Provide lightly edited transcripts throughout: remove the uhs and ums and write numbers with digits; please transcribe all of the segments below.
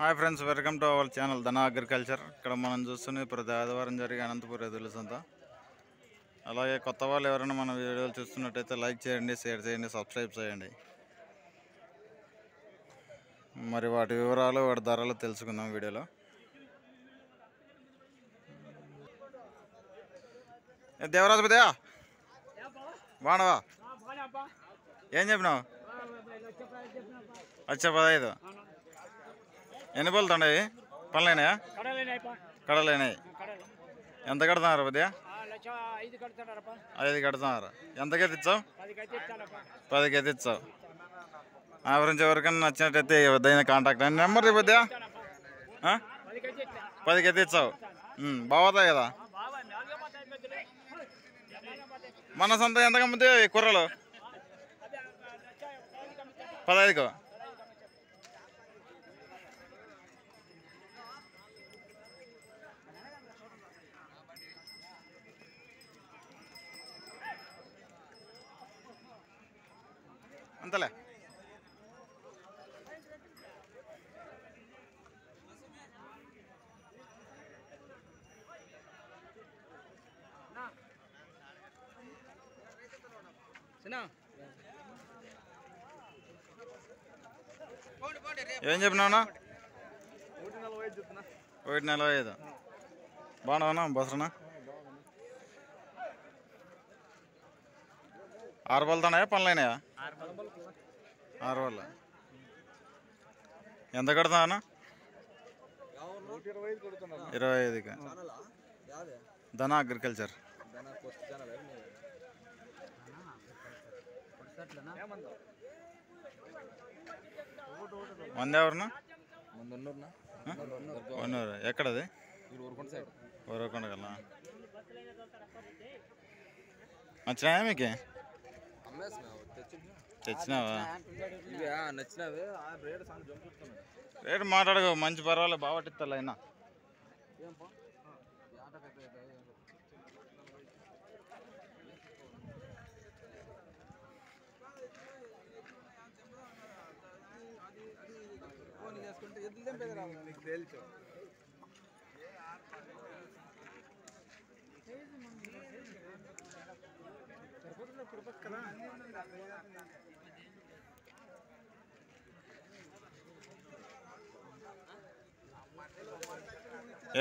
Hi friends, welcome to our channel ధన agriculture. ఇక్కడ మనం చూస్తున్నది ప్రతి ఆదివారం జరిగే అనంతపురం ఎద్దుల సంత. అలాగే కొత్త వాళ్ళు ఎవరైనా మన వీడియోలు చూస్తున్నట్టయితే లైక్ చేయండి, షేర్ చేయండి, సబ్స్క్రైబ్ చేయండి. మరి వాటి వివరాలు, వాటి ధరలు తెలుసుకుందాం వీడియోలో. దేవరాజు పెద్దయా బాగున్నావా? ఏం చెప్పినావు? 15. ఎన్ని పళ్ళు తండవి? పనులైనాయా? కడలైనాయి. ఎంత కడుతున్నారు పెద్దయా? 5 కడుతున్నారు. ఎంతకైతే ఇచ్చావు? 10కి అయితే ఇచ్చావు. ఆ గురించి ఎవరికైనా నచ్చినట్టయితే వద్దైనా కాంటాక్ట్ అయిన నెంబర్ పెద్దయా? 10కి అయితే ఇచ్చావు. బాగుతాయి కదా. మన సొంత ఎంత కమ్మితే కుర్రలు? 15కు. అంతలే. ఏం చెప్పినావునా? 1.45. బాగున్నావునా బసరనా? 6 పళ్ళు తానాయా? పనులైనాయా? 6 పళ్ళు. ఎంత కడతానా? 25కి. ధన అగ్రికల్చర్. మంది ఎవరన్నా? వన్నూరు. ఎక్కడది? ఊరకొండ కల్లా. నచ్చినాయా మీకు? తెచ్చినావా? రేటు మాట్లాడకు, మంచి పర్వాలేదు, బాగా పట్టిస్తా అయినా.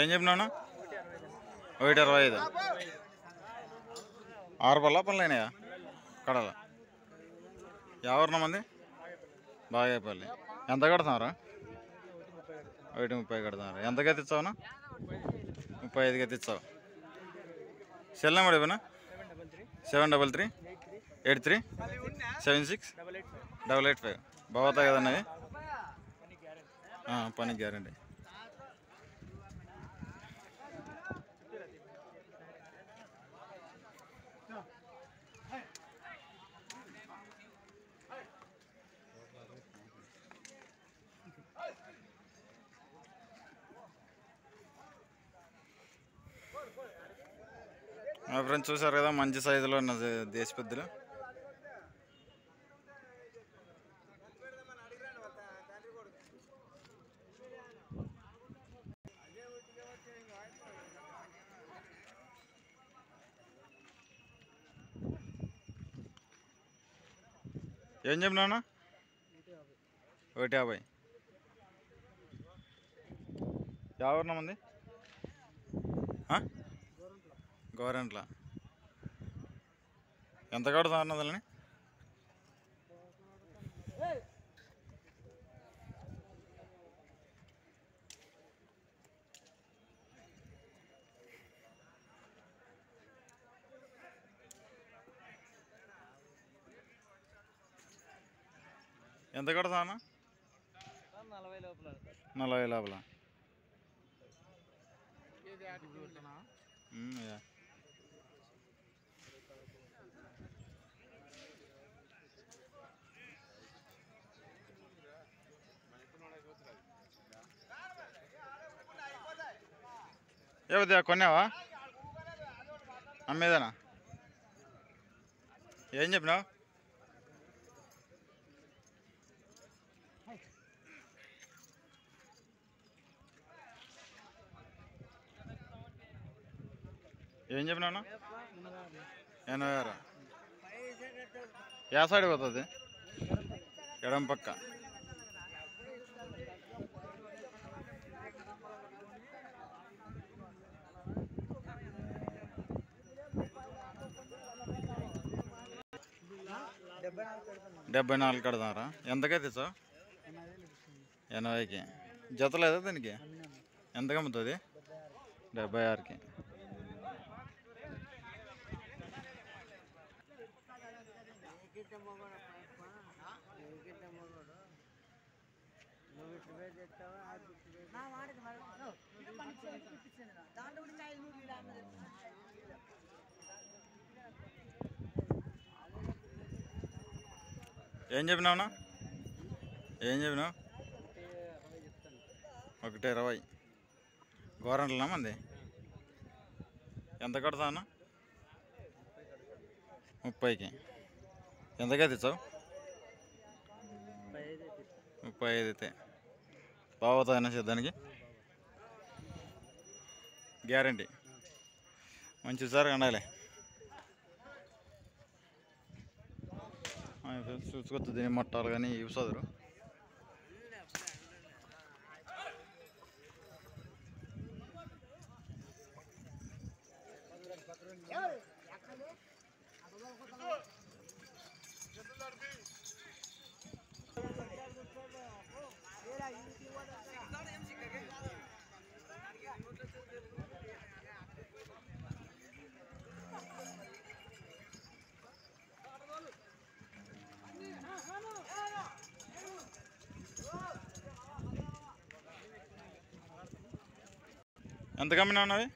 ఏం చెప్పినావునా? 1.25. 6 పళ్ళ పనులైనాయా? కడల. ఎవరిన మంది? బాగేపల్లి. ఎంత కడుతున్నారా? 1.30 కడుతున్నారు. ఎంతకైతే ఇచ్చావునా? 35కి అయితే ఇచ్చావు. సెల్ నెంబర్ ఇవ్వనా? 733 83 76 885. బాగుతాయి కదన్నా అవి? పని గ్యారంటీ. మా ఫ్రెండ్స్ చూసారు కదా, మంచి సైజులో ఉన్న దేశ పెద్దలు. ఏం చెప్పినావునా? 1.50. ఎవరిన మంది? గవర్నమెంట్లా. ఎంత కడుతున్నారు అన్నదాన్ని? ఎంత కడతానా? 40 లోపల. ఏవద్దా కొన్నావా? అమ్మేదేనా? ఏం చెప్పినావు? ఏం చెప్పినా 86. ఏ సైడ్ పోతుంది? ఎడం పక్క. డెబ్బై 74 కడతారా? ఎంతకైతే సార్? 80కి. జత లేదా దీనికి? ఎంతకు అమ్ముతుంది? 76కి. ఏం చెప్పినావునా? ఏం చెప్పినావు? 120. గోరంట్లనా మంది? ఎంత కడతా అన్న? 30కి. ఎంతకైతే ఇచ్చావు? 35 అయితే బాగుతాయినా సిద్ధానికి గ్యారంటీ. మంచి సార్ కండాలి చూసుకొచ్చు దీని మట్టాలు కానీ ఇవి చదురు. ఎంత కమ్మినా ఉన్నవి?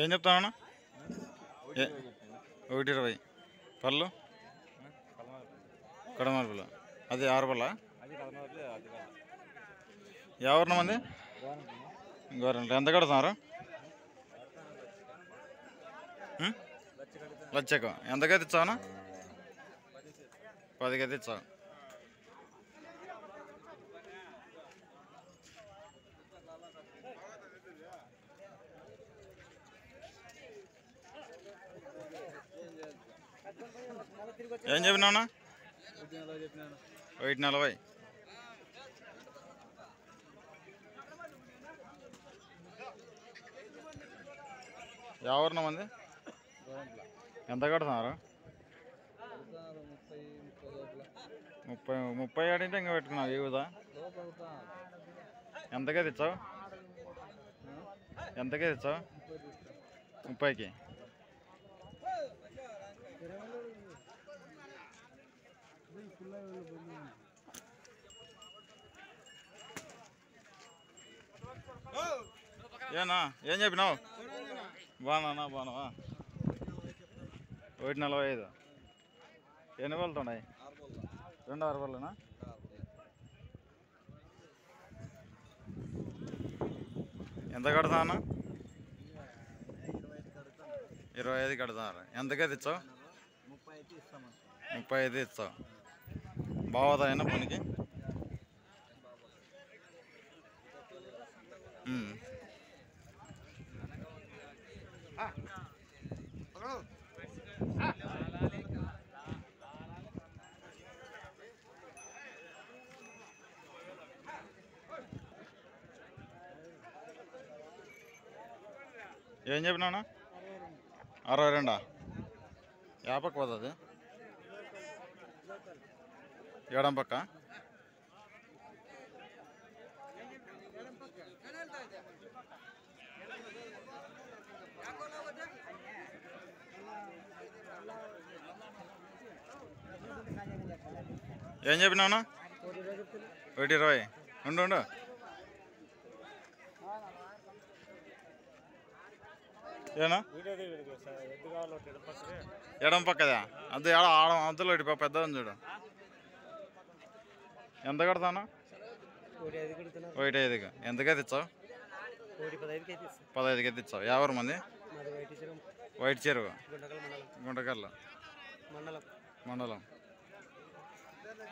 ఏం చెప్తానన్నా? 120. పళ్ళు కడమర్పుల. అది 6 పళ్ళ. ఎవరిన మంది? గవర్నమెంట్. ఎంత కడుతున్నారు? లచ్చకు. ఎంతకైతే ఇచ్చావనా? 10కి అయితే ఇచ్చావు. ఏం చెప్పినావునా? 140. ఎవరిన మంది? ఎంత కడుతున్నారు? 30 ఆడింటే ఇంకా పెట్టుకున్నావు ఇవుదా? ఎంతకైతే ఇచ్చావు? ఎంతకైతే ఇచ్చావు? 30కి. ఏనా ఏం చెప్పినావు? బాగున్నా బాగున్నావా? 145. ఎన్ని పళ్ళతో ఉన్నాయి? 2 6 పళ్ళనా? ఎంత కడతా అన్న? 25 కడతారు. ఎంతకైతే ఇచ్చావు? 35 ఇచ్చావు. బాగుతాయన్నా పనికి? ఏం చెప్పినావునా? 62. ఏ పక్క పోతుంది? ఎడం పక్క. ఏం చెప్పినావునా? 120. ఉండు. ఏనా ఎడం పక్కదా అది ఆడం అందులో ఇటు పెద్ద ఉంది చూడు. ఎంత కడతాను? 1.5కి. ఎంతకైతే ఇచ్చావు? 15కి అయితే ఇచ్చావు. ఎవరు మంది? వైట్ చెరువు, గుంటకల్లు మండలం.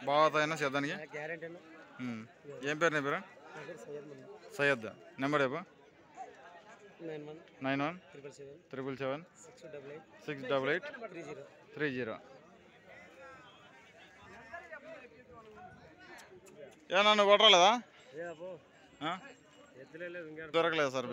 బాగుతాయినా సేద్దానికి? ఏం పేరు నీ పేరు? సయ్యద్. నెంబర్ చెప్పు. 9177768830. ఏ నన్ను కొట్టలేదా? దొరకలేదు సార్.